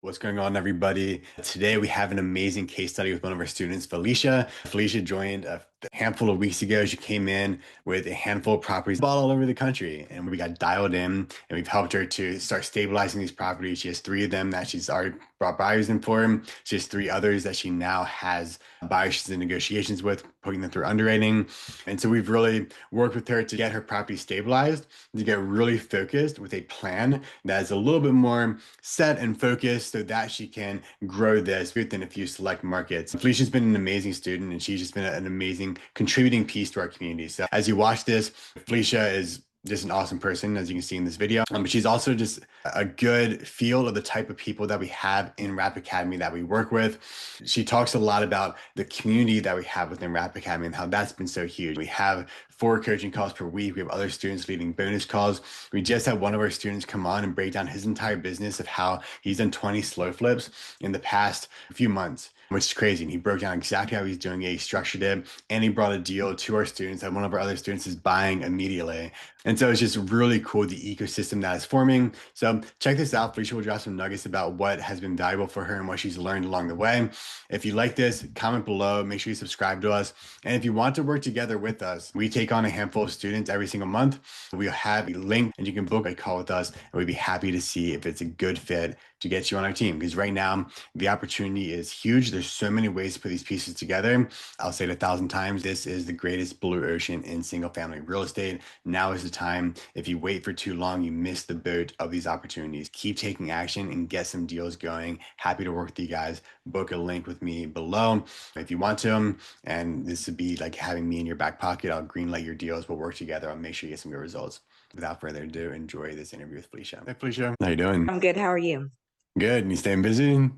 What's going on, everybody? Today we have an amazing case study with one of our students, Felicia. Felicia joined a handful of weeks ago. She came in with a handful of properties all over the country, and we got dialed in, and we've helped her to start stabilizing these properties. She has three of them that she's already brought buyers in for. She has three others that she now has buyers she's in negotiations with, putting them through underwriting. And so we've really worked with her to get her property stabilized, to get really focused with a plan that is a little bit more set and focused so that she can grow this within a few select markets. Felicia's been an amazing student and she's just been an amazing contributing piece to our community. So as you watch this, Felicia is just an awesome person, as you can see in this video. But she's also just a good feel of the type of people that we have in Rap Academy that we work with. She talks a lot about the community that we have within Rap Academy and how that's been so huge. We have 4 coaching calls per week. We have other students leading bonus calls. We just had one of our students come on and break down his entire business of how he's done 20 slow flips in the past few months, which is crazy. And he broke down exactly how he's doing it. He structured it, and he brought a deal to our students that one of our other students is buying immediately. And so it's just really cool, the ecosystem that is forming. So check this out. Felicia will drop some nuggets about what has been valuable for her and what she's learned along the way. If you like this, comment below. Make sure you subscribe to us. And if you want to work together with us, we take on a handful of students every single month. We'll have a link and you can book a call with us. And we'd be happy to see if it's a good fit to get you on our team. Because right now, the opportunity is huge. There's so many ways to put these pieces together. I'll say it 1,000 times. This is the greatest blue ocean in single family real estate. Now is the time. If you wait for too long, you miss the boat of these opportunities. Keep taking action and get some deals going. Happy to work with you guys. Book a link with me below if you want to. And this would be like having me in your back pocket. I'll greenlight your deals. We'll work together. I'll make sure you get some good results. Without further ado, enjoy this interview with Felicia. Hey, Felicia. How you doing? I'm good. How are you? Good. And you staying busy?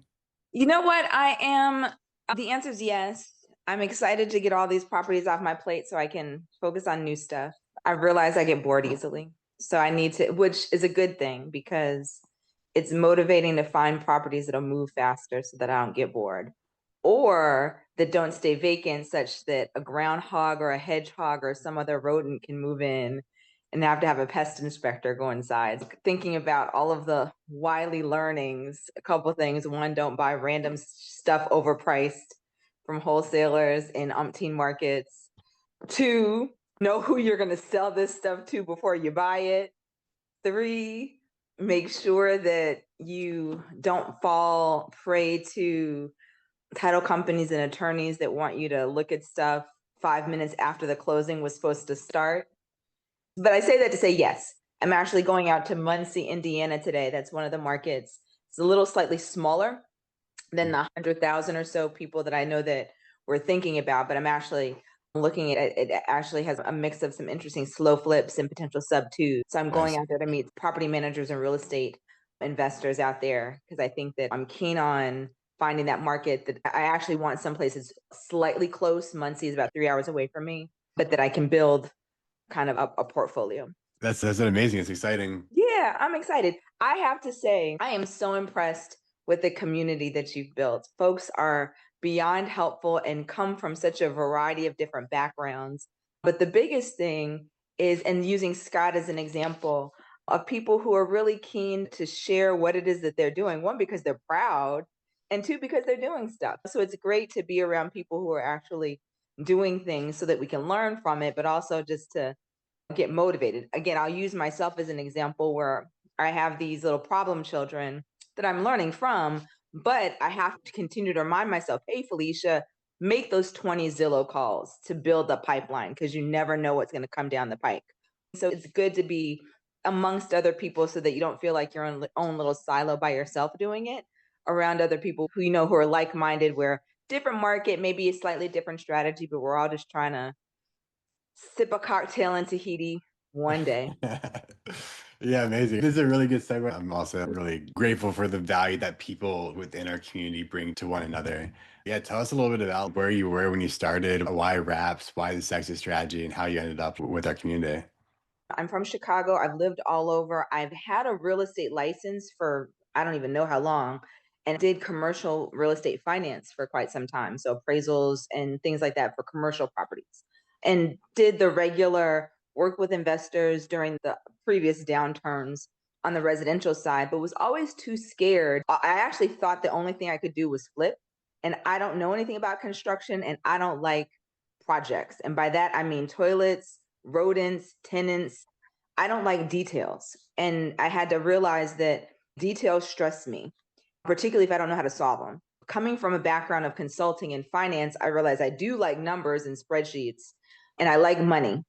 You know what? I am. The answer is yes. I'm excited to get all these properties off my plate so I can focus on new stuff. I realize I get bored easily. So I need to, which is a good thing because it's motivating to find properties that'll move faster so that I don't get bored or that don't stay vacant such that a groundhog or a hedgehog or some other rodent can move in and have to have a pest inspector go inside. Thinking about all of the wily learnings, a couple things. One, don't buy random stuff overpriced from wholesalers in umpteen markets. Two, know who you're going to sell this stuff to before you buy it. Three, make sure that you don't fall prey to title companies and attorneys that want you to look at stuff 5 minutes after the closing was supposed to start. But I say that to say yes. I'm actually going out to Muncie, Indiana today. That's one of the markets. It's a little slightly smaller than the 100,000 or so people that I know that we're thinking about, but I'm actually looking at it. It actually has a mix of some interesting slow flips and potential sub twos. So I'm going Nice. out there to meet property managers and real estate investors out there because I think that I'm keen on finding that market that I actually want some places slightly close. Muncie is about 3 hours away from me, but that I can build kind of a portfolio. That's amazing. It's exciting. Yeah, I'm excited. I have to say, I am so impressed with the community that you've built. Folks are beyond helpful and come from such a variety of different backgrounds. But the biggest thing is, and using Scott as an example, of people who are really keen to share what it is that they're doing. One, because they're proud, and two, because they're doing stuff. So it's great to be around people who are actually doing things so that we can learn from it, but also just to get motivated. Again, I'll use myself as an example where I have these little problem children that I'm learning from, but I have to continue to remind myself, hey, Felicia, make those 20 Zillow calls to build a pipeline because you never know what's going to come down the pike. So it's good to be amongst other people so that you don't feel like you're in your own little silo by yourself doing it around other people who, who are like-minded, where different market, maybe a slightly different strategy, but we're all just trying to sip a cocktail in Tahiti one day. Yeah, amazing. This is a really good segue. I'm also really grateful for the value that people within our community bring to one another. Yeah, tell us a little bit about where you were when you started, why Raps, why the exit strategy, and how you ended up with our community. I'm from Chicago. I've lived all over. I've had a real estate license for I don't even know how long and did commercial real estate finance for quite some time. So appraisals and things like that for commercial properties. And did the regular work with investors during the previous downturns on the residential side, but was always too scared. I actually thought the only thing I could do was flip. And I don't know anything about construction and I don't like projects. And by that, I mean toilets, rodents, tenants. I don't like details. And I had to realize that details stress me, particularly if I don't know how to solve them. Coming from a background of consulting and finance, I realized I do like numbers and spreadsheets and I like money.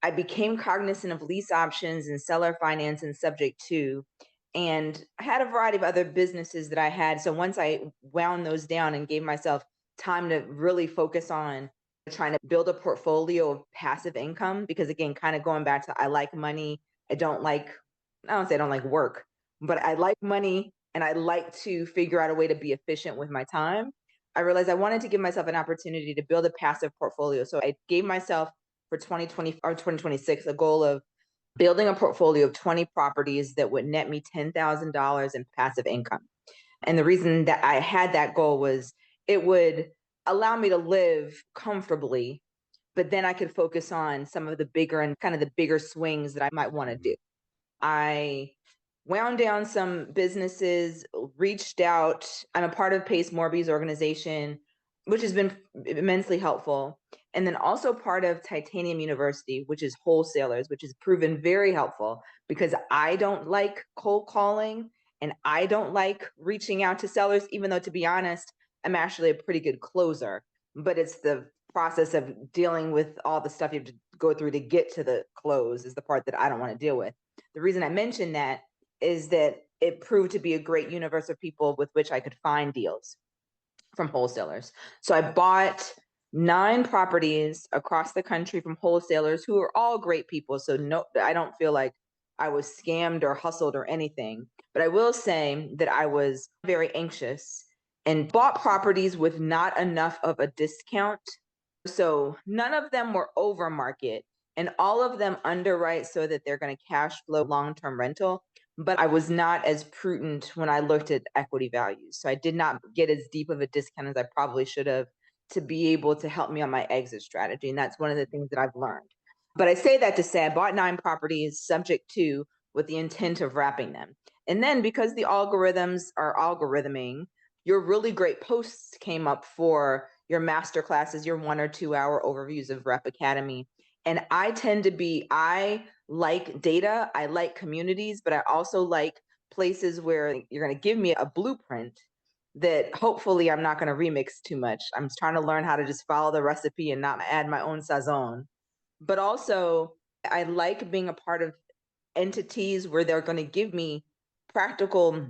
I became cognizant of lease options and seller finance and subject to, and I had a variety of other businesses that I had. So once I wound those down and gave myself time to really focus on trying to build a portfolio of passive income, because again, kind of going back to I like money, I don't like, I don't say I don't like work, but I like money and I like to figure out a way to be efficient with my time. I realized I wanted to give myself an opportunity to build a passive portfolio. So I gave myself for 2020 or 2026 a goal of building a portfolio of 20 properties that would net me $10,000 in passive income. And the reason that I had that goal was it would allow me to live comfortably, but then I could focus on some of the bigger and kind of the bigger swings that I might want to do. I wound down some businesses, reached out. I'm a part of Pace Morby's organization, which has been immensely helpful. And then also part of Titanium University, which is wholesalers, which has proven very helpful because I don't like cold calling and I don't like reaching out to sellers, even though, to be honest, I'm actually a pretty good closer. But it's the process of dealing with all the stuff you have to go through to get to the close is the part that I don't want to deal with. The reason I mention that is that it proved to be a great universe of people with which I could find deals from wholesalers. So I bought 9 properties across the country from wholesalers who are all great people. So no, I don't feel like I was scammed or hustled or anything. But I will say that I was very anxious and bought properties with not enough of a discount. So none of them were over market and all of them underwrite so that they're going to cash flow long-term rental. But I was not as prudent when I looked at equity values. So I did not get as deep of a discount as I probably should have to be able to help me on my exit strategy. And that's one of the things that I've learned. But I say that to say I bought 9 properties subject to with the intent of wrapping them. And then because the algorithms are algorithming, your really great posts came up for your master classes, your 1 or 2 hour overviews of Rep Academy. And I like data, I like communities, but I also like places where you're going to give me a blueprint that hopefully I'm not going to remix too much. I'm trying to learn how to just follow the recipe and not add my own sazon. But also, I like being a part of entities where they're going to give me practical,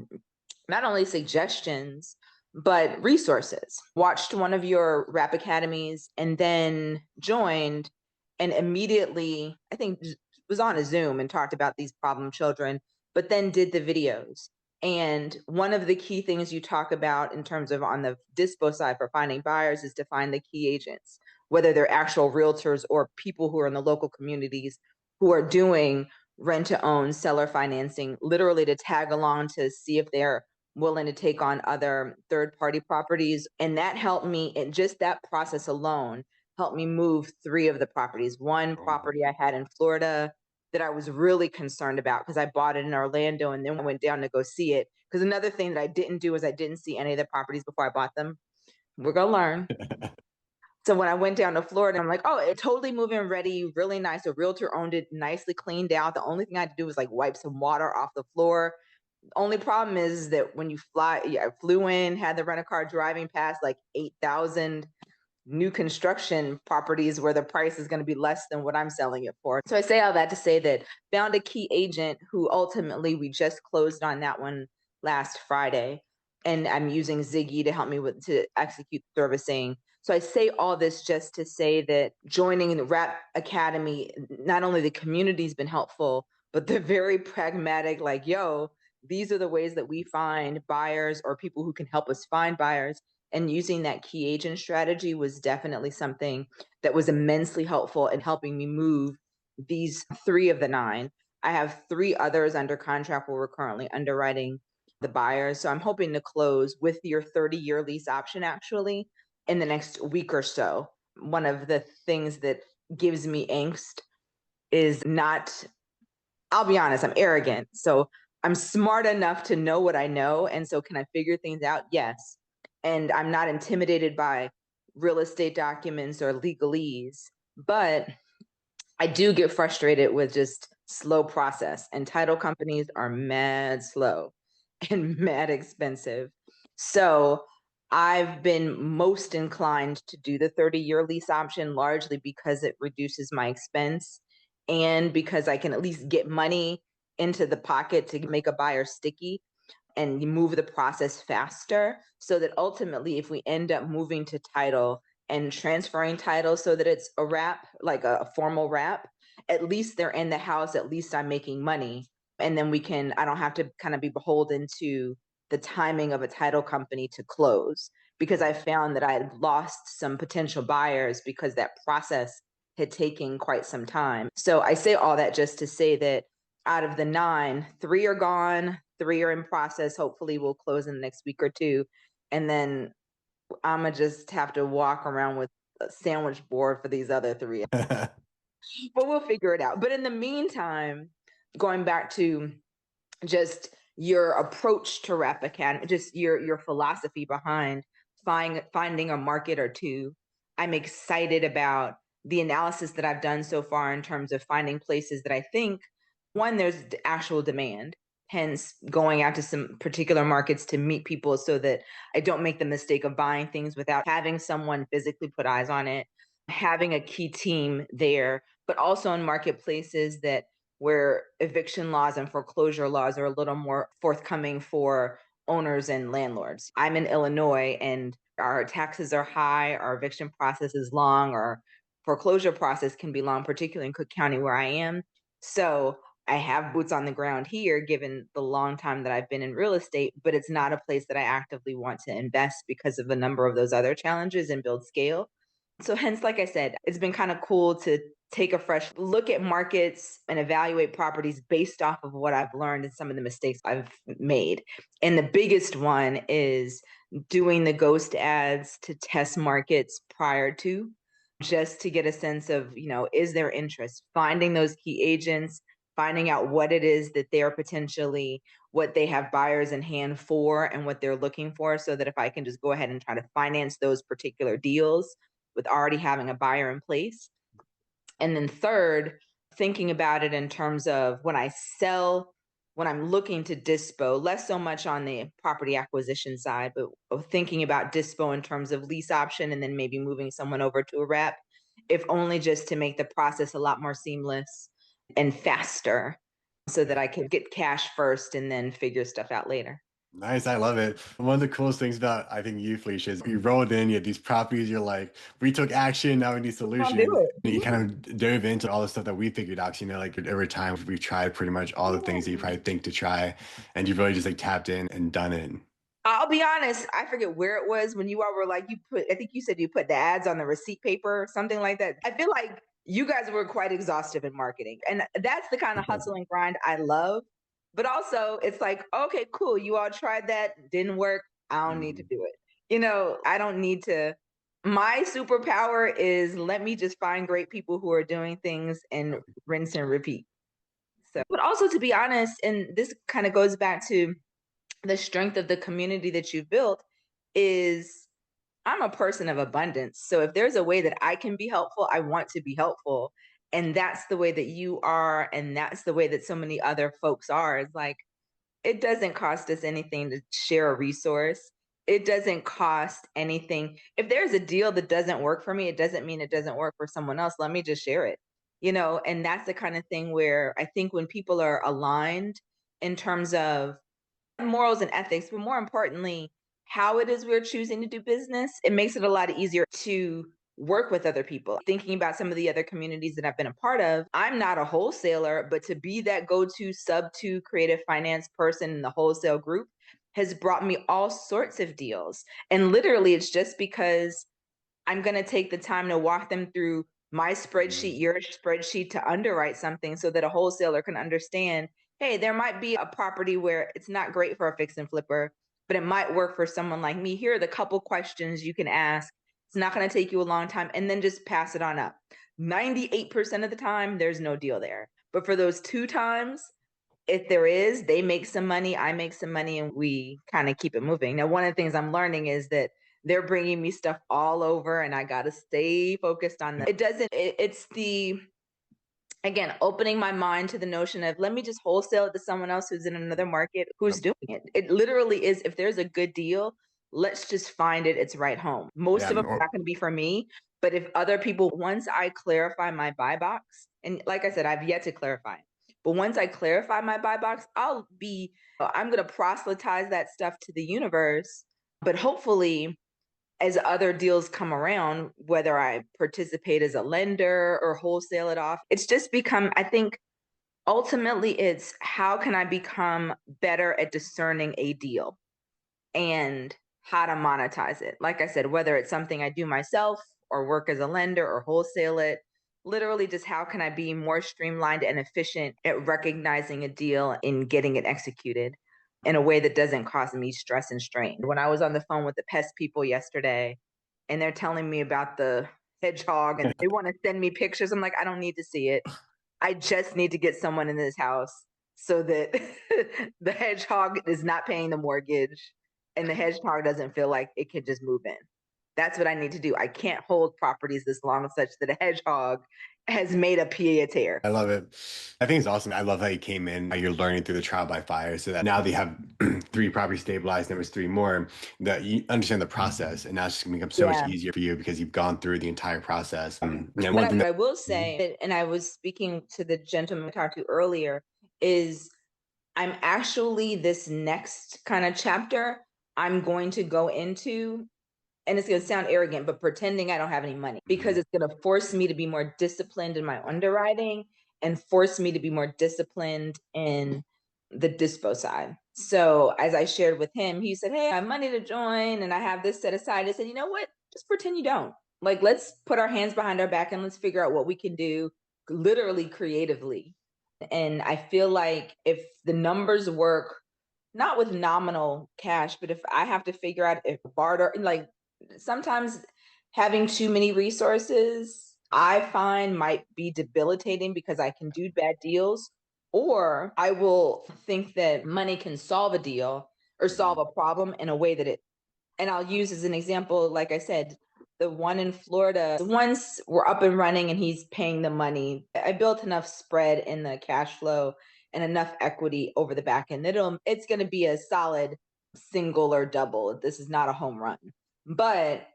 not only suggestions, but resources. Watched one of your rap academies and then joined and immediately, I think, was on a Zoom and talked about these problem children, but then did the videos. And one of the key things you talk about in terms of on the dispo side for finding buyers is to find the key agents, whether they're actual realtors or people who are in the local communities who are doing rent to own seller financing, literally to tag along to see if they're willing to take on other third party properties. And that helped me, and just that process alone helped me move 3 of the properties. One property I had in Florida that I was really concerned about because I bought it in Orlando and then I went down to go see it. Because another thing that I didn't do is I didn't see any of the properties before I bought them. We're going to learn. So when I went down to Florida, I'm like, oh, it totally move-in ready, really nice. A realtor owned it, nicely cleaned out. The only thing I had to do was like wipe some water off the floor. Only problem is that when you fly, yeah, I flew in, had the rent a car driving past like 8,000 new construction properties where the price is going to be less than what I'm selling it for. So I say all that to say that found a key agent who ultimately we just closed on that one last Friday. And I'm using Ziggy to help me to execute servicing. So I say all this just to say that joining the Rap Academy, not only the community's been helpful, but they're very pragmatic, like, yo, these are the ways that we find buyers or people who can help us find buyers. And using that key agent strategy was definitely something that was immensely helpful in helping me move these 3 of the 9. I have 3 others under contract where we're currently underwriting the buyers. So I'm hoping to close with your 30-year lease option actually in the next week or so. One of the things that gives me angst is not, I'll be honest, I'm arrogant. So I'm smart enough to know what I know. And so can I figure things out? Yes. And I'm not intimidated by real estate documents or legalese, but I do get frustrated with just slow process, and title companies are mad slow and mad expensive. So I've been most inclined to do the 30-year lease option largely because it reduces my expense and because I can at least get money into the pocket to make a buyer sticky and you move the process faster so that ultimately if we end up moving to title and transferring title so that it's a wrap, like a formal wrap, at least they're in the house, at least I'm making money. And then I don't have to kind of be beholden to the timing of a title company to close because I found that I had lost some potential buyers because that process had taken quite some time. So I say all that just to say that out of the 9, 3 are gone, 3 are in process. Hopefully, we'll close in the next week or 2, and then Imma just have to walk around with a sandwich board for these other 3, but we'll figure it out. But in the meantime, going back to just your approach to Rep Academy, just your philosophy behind finding a market or 2, I'm excited about the analysis that I've done so far in terms of finding places that I think, 1, there's actual demand, hence going out to some particular markets to meet people so that I don't make the mistake of buying things without having someone physically put eyes on it, having a key team there, but also in marketplaces that where eviction laws and foreclosure laws are a little more forthcoming for owners and landlords. I'm in Illinois and our taxes are high, our eviction process is long, our foreclosure process can be long, particularly in Cook County where I am. So I have boots on the ground here, given the long time that I've been in real estate, but it's not a place that I actively want to invest because of a number of those other challenges and build scale. So hence, like I said, it's been kind of cool to take a fresh look at markets and evaluate properties based off of what I've learned and some of the mistakes I've made. And the biggest one is doing the ghost ads to test markets prior to, just to get a sense of, is there interest? Finding those key agents, finding out what it is that they're potentially, what they have buyers in hand for and what they're looking for, so that if I can just go ahead and try to finance those particular deals with already having a buyer in place. And then third, thinking about it in terms of when I'm looking to dispo, less so much on the property acquisition side, but thinking about dispo in terms of lease option and then maybe moving someone over to a rep, if only just to make the process a lot more seamless and faster so that I can get cash first and then figure stuff out later. Nice, I love it. One of the coolest things about I think you, Felicia, is you rolled in, you had these properties, you're like, we took action, now we need I'll do solutions. it. You kind of dove into all the stuff that we figured out. 'Cause, like every time we've tried pretty much all the things that you probably think to try, and you've really just like tapped in and done it. I'll be honest, I forget where it was when you all were like, I think you said you put the ads on the receipt paper or something like that. I feel like you guys were quite exhaustive in marketing. And that's the kind of hustle and grind I love. But also, it's like, okay, cool. You all tried that, didn't work. I don't need to Mhm. do it. I don't need to. My superpower is let me just find great people who are doing things and rinse and repeat. So, but also to be honest, and this kind of goes back to the strength of the community that you've built is I'm a person of abundance. So if there's a way that I can be helpful, I want to be helpful. And that's the way that you are. And that's the way that so many other folks are. It's like, it doesn't cost us anything to share a resource. It doesn't cost anything. If there's a deal that doesn't work for me, it doesn't mean it doesn't work for someone else. Let me just share it. And that's the kind of thing where I think when people are aligned in terms of morals and ethics, but more importantly, how it is we're choosing to do business, it makes it a lot easier to work with other people. Thinking about some of the other communities that I've been a part of, I'm not a wholesaler, but to be that go to sub to creative finance person in the wholesale group has brought me all sorts of deals. And literally, it's just because I'm going to take the time to walk them through my Mhm. spreadsheet, your spreadsheet to underwrite something so that a wholesaler can understand, hey, there might be a property where it's not great for a fix and flipper, but it might work for someone like me. Here are the couple questions you can ask. It's not going to take you a long time, and then just pass it on up. 98% of the time, there's no deal there. But for those 2 times, if there is, they make some money, I make some money, and we kind of keep it moving. Now, one of the things I'm learning is that they're bringing me stuff all over, and I got to stay focused on them. It's the, again, opening my mind to the notion of let me just wholesale it to someone else who's in another market who's doing it. It literally is, if there's a good deal, let's just find it its right home. Most Yeah. of them are not going to be for me, but if other people, once I clarify my buy box, and like I said, I've yet to clarify, but once I clarify my buy box, I'm going to proselytize that stuff to the universe. But hopefully, as other deals come around, whether I participate as a lender or wholesale it off, it's just become, I think, ultimately, it's how can I become better at discerning a deal and how to monetize it. Like I said, whether it's something I do myself or work as a lender or wholesale it, literally just how can I be more streamlined and efficient at recognizing a deal and getting it executed in a way that doesn't cause me stress and strain. When I was on the phone with the pest people yesterday and they're telling me about the hedgehog and they want to send me pictures, I'm like, I don't need to see it. I just need to get someone in this house so that the hedgehog is not paying the mortgage and the hedgehog doesn't feel like it can just move in. That's what I need to do. I can't hold properties this long such that a hedgehog has made a pied a terre. I love it. I think it's awesome. I love how you came in, how you're learning through the trial by fire, so that now they have three properties stabilized, and there was three more, that you understand the process, and now it's just gonna become so much Yeah. easier for you because you've gone through the entire process. And But one thing I that will say, and I was speaking to the gentleman I talked to earlier, is I'm actually, this next kind of chapter, I'm going to go into, and it's going to sound arrogant, but pretending I don't have any money, because it's going to force me to be more disciplined in my underwriting and force me to be more disciplined in the dispo side. So as I shared with him, he said, hey, I have money to join and I have this set aside. I said, you know what? Just pretend you don't. Like, let's put our hands behind our back and let's figure out what we can do literally creatively. And I feel like if the numbers work, not with nominal cash, but if I have to figure out if barter, like sometimes having too many resources, I find might be debilitating because I can do bad deals, or I will think that money can solve a deal or solve a problem in a way that it, and I'll use as an example, like I said, the one in Florida, once we're up and running and he's paying the money, I built enough spread in the cash flow and enough equity over the back end. It's going to be a solid single or double. This is not a home run. But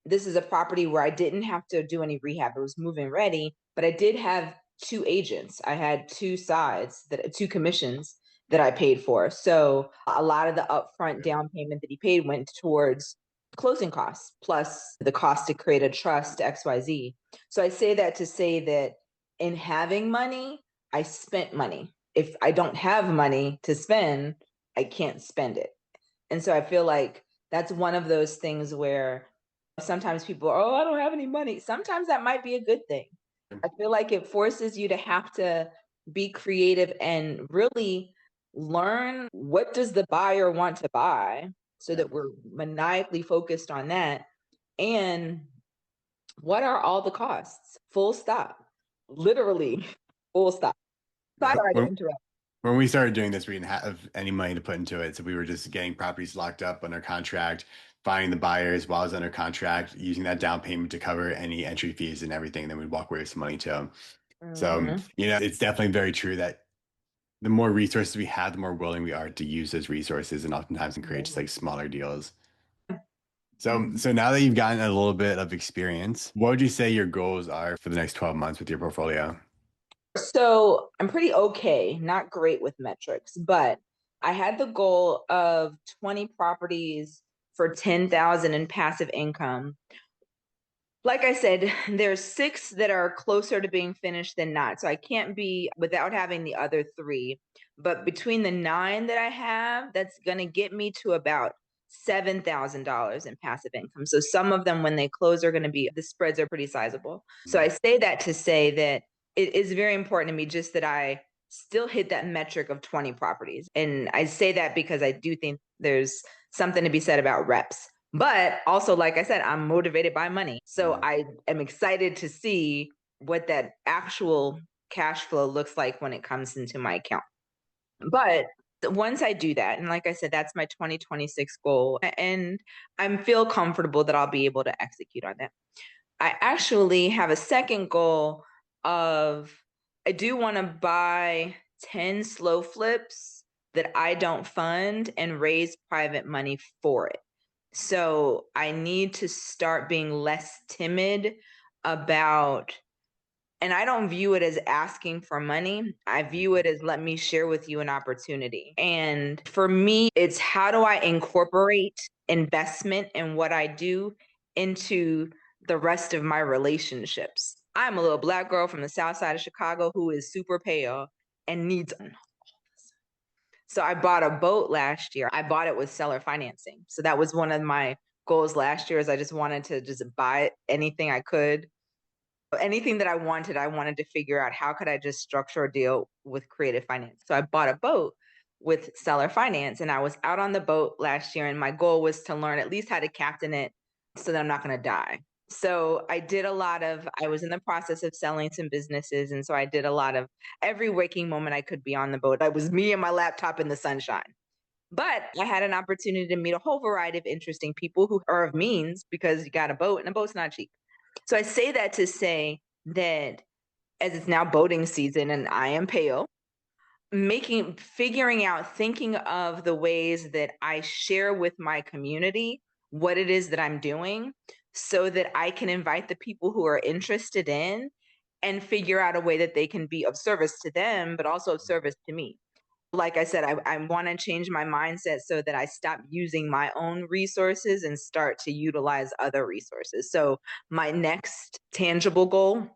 this is a property where I didn't have to do any rehab. It was move-in ready, but I did have two agents. I had two commissions that I paid for. So a lot of the upfront down payment that he paid went towards closing costs plus the cost to create a trust, XYZ. So I say that to say that in having money, I spent money. If I don't have money to spend, I can't spend it. And so I feel like that's one of those things where sometimes people are, oh, I don't have any money. Sometimes that might be a good thing. I feel like it forces you to have to be creative and really learn, what does the buyer want to buy, so that we're maniacally focused on that. And what are all the costs? Full stop. Literally, full stop. Sorry to when, interrupt. when we started doing this, we didn't have any money to put into it, so we were just getting properties locked up under contract, finding the buyers while I was under contract, using that down payment to cover any entry fees and everything, and then we'd walk away with some money too. So, Mhm. it's definitely very true that the more resources we have, the more willing we are to use those resources, and oftentimes can create just like smaller deals. So now that you've gotten a little bit of experience, what would you say your goals are for the next 12 months with your portfolio? So I'm pretty okay, not great with metrics, but I had the goal of 20 properties for 10,000 in passive income. Like I said, there's 6 that are closer to being finished than not. So I can't be without having the other 3. But between the 9 that I have, that's going to get me to about $7,000 in passive income. So some of them, when they close, are going to be, the spreads are pretty sizable. So I say that to say that it is very important to me just that I still hit that metric of 20 properties. And I say that because I do think there's something to be said about reps. But also, like I said, I'm motivated by money. So I am excited to see what that actual cash flow looks like when it comes into my account. But once I do that, and like I said, that's my 2026 goal, and I feel comfortable that I'll be able to execute on that. I actually have a second goal of I do want to buy 10 slow flips that I don't fund and raise private money for it. So I need to start being less timid about, and I don't view it as asking for money. I view it as let me share with you an opportunity. And for me, it's how do I incorporate investment in what I do into the rest of my relationships? I'm a little Black girl from the South Side of Chicago who is super pale and needs. So I bought a boat last year. I bought it with seller financing. So that was one of my goals last year is I just wanted to just buy anything I could, anything that I wanted to figure out how could I just structure a deal with creative finance. So I bought a boat with seller finance and I was out on the boat last year and my goal was to learn at least how to captain it so that I'm not going to die. So I was in the process of selling some businesses. And so I did a lot of every waking moment I could be on the boat. I was me and my laptop in the sunshine. But I had an opportunity to meet a whole variety of interesting people who are of means because you got a boat and a boat's not cheap. So I say that to say that as it's now boating season and I am pale, figuring out, thinking of the ways that I share with my community what it is that I'm doing so that I can invite the people who are interested in and figure out a way that they can be of service to them, but also of service to me. Like I said, I want to change my mindset so that I stop using my own resources and start to utilize other resources. So, my next tangible goal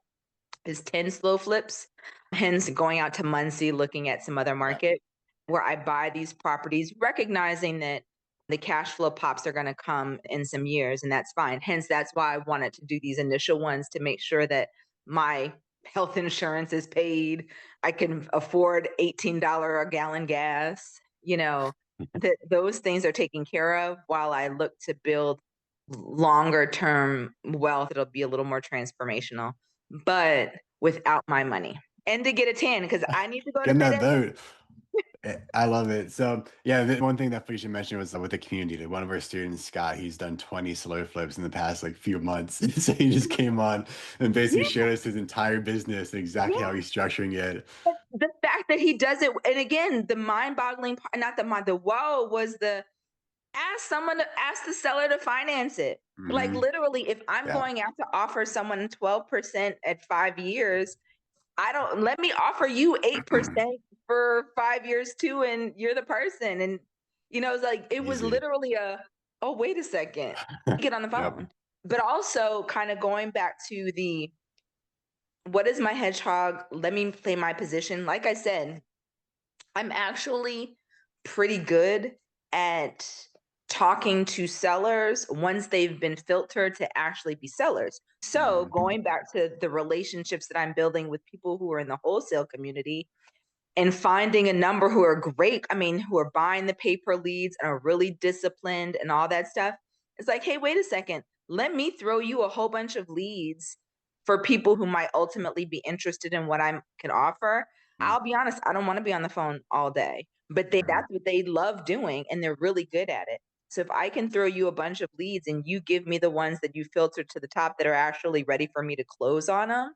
is 10 slow flips, hence going out to Muncie, looking at some other Yeah. market where I buy these properties, recognizing that the cash flow pops are going to come in some years, and that's fine. Hence, that's why I wanted to do these initial ones to make sure that my health insurance is paid. I can afford $18 a gallon gas, that those things are taken care of while I look to build longer term wealth. It'll be a little more transformational but without my money. And to get a tan because I need to go to Getting bed that at vote. I love it. So yeah, the one thing that Felicia mentioned was with the community. Like one of our students, Scott, he's done 20 slow flips in the past like few months. So he just came on and basically yeah, showed us his entire business and exactly how yeah. he's structuring it. But the fact that he does it, and again, the mind-boggling part, not the mind, the wow was the ask the seller to finance it. Like Hmm. literally, if I'm Yeah. going out to offer someone 12% at 5 years, I don't let me offer you 8% for 5 years too, and you're the person. And it's like it was Easy. literally oh, wait a second, get on the Yep. phone. But also kind of going back to the what is my hedgehog? Let me play my position. Like I said, I'm actually pretty good at talking to sellers once they've been filtered to actually be sellers. So, Mhm. going back to the relationships that I'm building with people who are in the wholesale community and finding a number who are great, I mean, who are buying the paper leads and are really disciplined and all that stuff. It's like, hey, wait a second. Let me throw you a whole bunch of leads for people who might ultimately be interested in what I can offer. I'll be honest, I don't want to be on the phone all day, but Mhm. that's what they love doing and they're really good at it. So if I can throw you a bunch of leads and you give me the ones that you filtered to the top that are actually ready for me to close on them,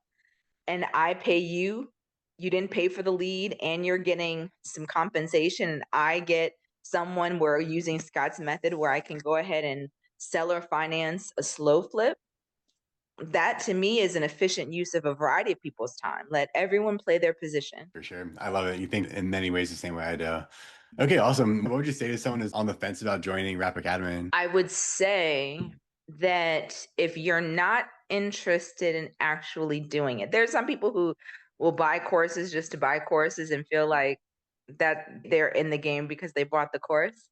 and I pay you, you didn't pay for the lead and you're getting some compensation and I get someone where using Scott's method where I can go ahead and seller finance a slow flip. That to me is an efficient use of a variety of people's time. Let everyone play their position. For sure. I love it. You think in many ways the same way I do. Okay, awesome. What would you say to someone who's on the fence about joining Rap Academy? I would say that if you're not interested in actually doing it, there's some people who will buy courses just to buy courses and feel like that they're in the game because they bought the course.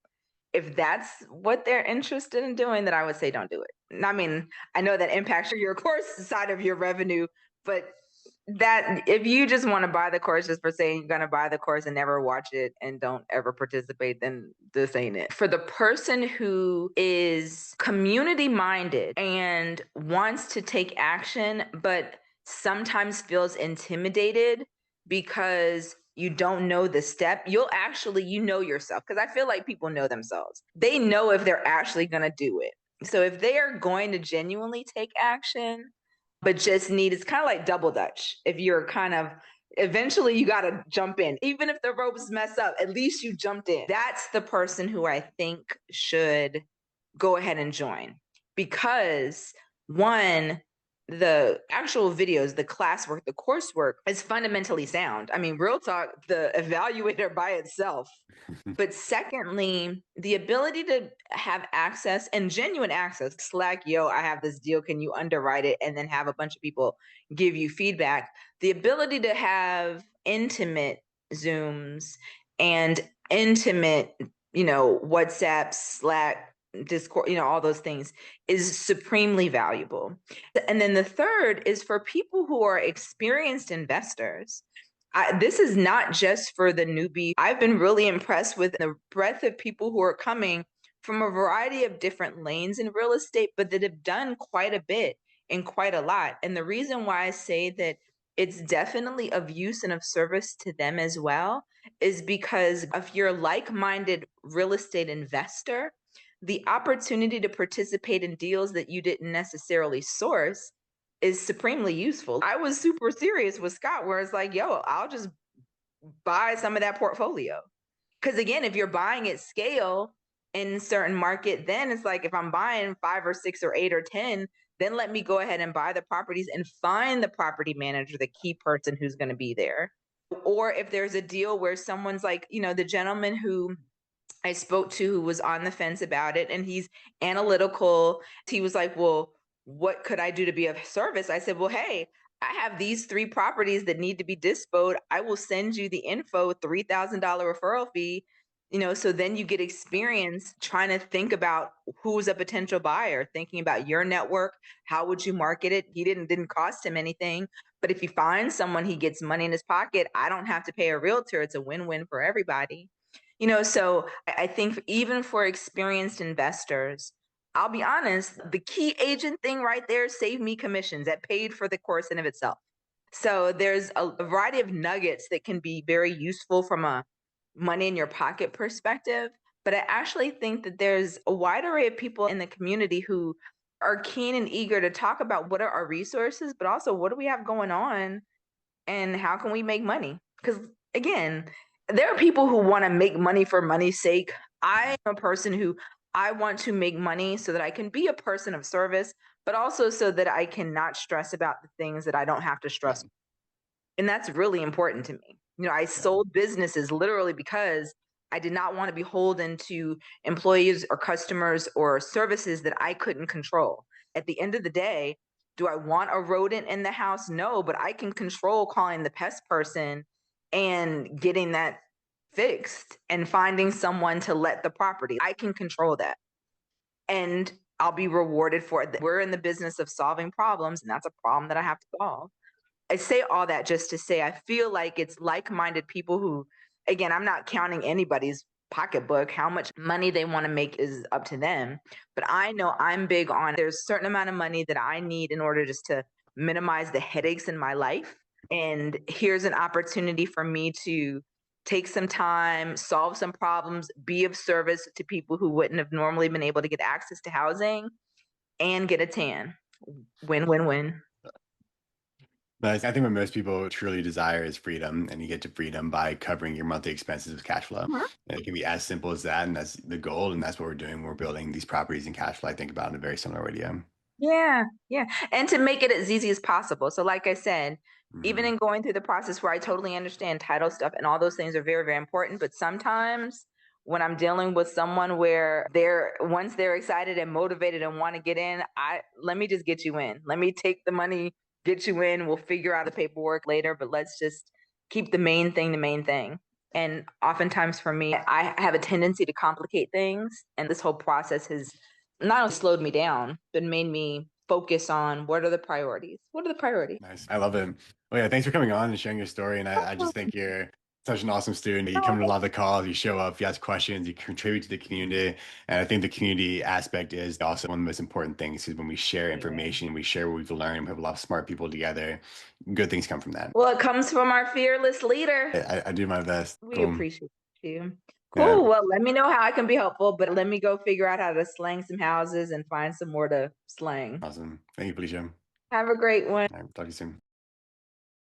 If that's what they're interested in doing, then I would say don't do it. I mean, I know that impacts your course side of your revenue, but that if you just want to buy the course just for saying you're going to buy the course and never watch it and don't ever participate, then this ain't it. For the person who is community minded and wants to take action, but sometimes feels intimidated because you don't know the step, you'll actually, you know yourself. Cause I feel like people know themselves. They know if they're actually going to do it. So if they are going to genuinely take action, but just need, it's kind of like double dutch. If you're kind of, eventually you got to jump in. Even if the ropes mess up, at least you jumped in. That's the person who I think should go ahead and join because one, the actual videos, the classwork, the coursework is fundamentally sound. I mean, real talk, the evaluator by itself. But secondly, the ability to have access and genuine access, Slack, yo, I have this deal. Can you underwrite it? And then have a bunch of people give you feedback. The ability to have intimate Zooms and intimate, WhatsApp, Slack, Discord, all those things is supremely valuable. And then the third is for people who are experienced investors. This is not just for the newbie. I've been really impressed with the breadth of people who are coming from a variety of different lanes in real estate, but that have done quite a bit and quite a lot. And the reason why I say that it's definitely of use and of service to them as well is because if you're a like-minded real estate investor, the opportunity to participate in deals that you didn't necessarily source is supremely useful. I was super serious with Scott, where it's like, yo, I'll just buy some of that portfolio. Because again, if you're buying at scale in certain market, then it's like if I'm buying 5 or 6 or 8 or 10, then let me go ahead and buy the properties and find the property manager, the key person who's going to be there. Or if there's a deal where someone's like, the gentleman who I spoke to who was on the fence about it, and he's analytical. He was like, well, what could I do to be of service? I said, well, hey, I have these 3 properties that need to be disposed. I will send you the info, $3,000 referral fee. So then you get experience trying to think about who's a potential buyer, thinking about your network. How would you market it? He didn't cost him anything. But if he finds someone, he gets money in his pocket. I don't have to pay a realtor. It's a win-win for everybody. So I think even for experienced investors, I'll be honest, the key agent thing right there saved me commissions that paid for the course in of itself. So there's a variety of nuggets that can be very useful from a money in your pocket perspective. But I actually think that there's a wide array of people in the community who are keen and eager to talk about what are our resources, but also what do we have going on and how can we make money? Because again, there are people who want to make money for money's sake. I am a person who I want to make money so that I can be a person of service, but also so that I can not stress about the things that I don't have to Yeah, stress. And that's really important to me. I yeah. sold businesses literally because I did not want to be beholden to employees or customers or services that I couldn't control. At the end of the day, do I want a rodent in the house? No, but I can control calling the pest person and getting that fixed and finding someone to let the property. I can control that. And I'll be rewarded for it. We're in the business of solving problems, and that's a problem that I have to solve. I say all that just to say I feel like it's like-minded people who, again, I'm not counting anybody's pocketbook. How much money they want to make is up to them. But I know I'm big on there's a certain amount of money that I need in order just to minimize the headaches in my life. And here's an opportunity for me to take some time, solve some problems, be of service to people who wouldn't have normally been able to get access to housing and get a tan. Win, win, win. But I think what most people truly desire is freedom, and you get to freedom by covering your monthly expenses with cash flow. And it can be as simple as that, and that's the goal, and that's what we're doing. We're building these properties in cash flow. I think about in a very similar way to you. Yeah, yeah. And to make it as easy as possible. So, like I said, even Mhm. in going through the process where I totally understand title stuff and all those things are very, very important. But sometimes when I'm dealing with someone where once they're excited and motivated and want to get in, let me just get you in. Let me take the money, get you in. We'll figure out the paperwork later, but let's just keep the main thing the main thing. And oftentimes for me, I have a tendency to complicate things. And this whole process has not only slowed me down, but made me focus on what are the priorities? What are the priorities? Nice. I love it. Well, yeah, thanks for coming on and sharing your story. And I just think you're such an awesome student. You come to a lot of the calls, you show up, you ask questions, you contribute to the community. And I think the community aspect is also one of the most important things because when we share Yeah. information, we share what we've learned, we have a lot of smart people together, good things come from that. Well, it comes from our fearless leader. I do my best. We Cool. appreciate you. Yeah, Cool. Well, let me know how I can be helpful, but let me go figure out how to slang some houses and find some more to slang. awesome. Thank you, Felicia. Have a great one. All right, talk to you soon.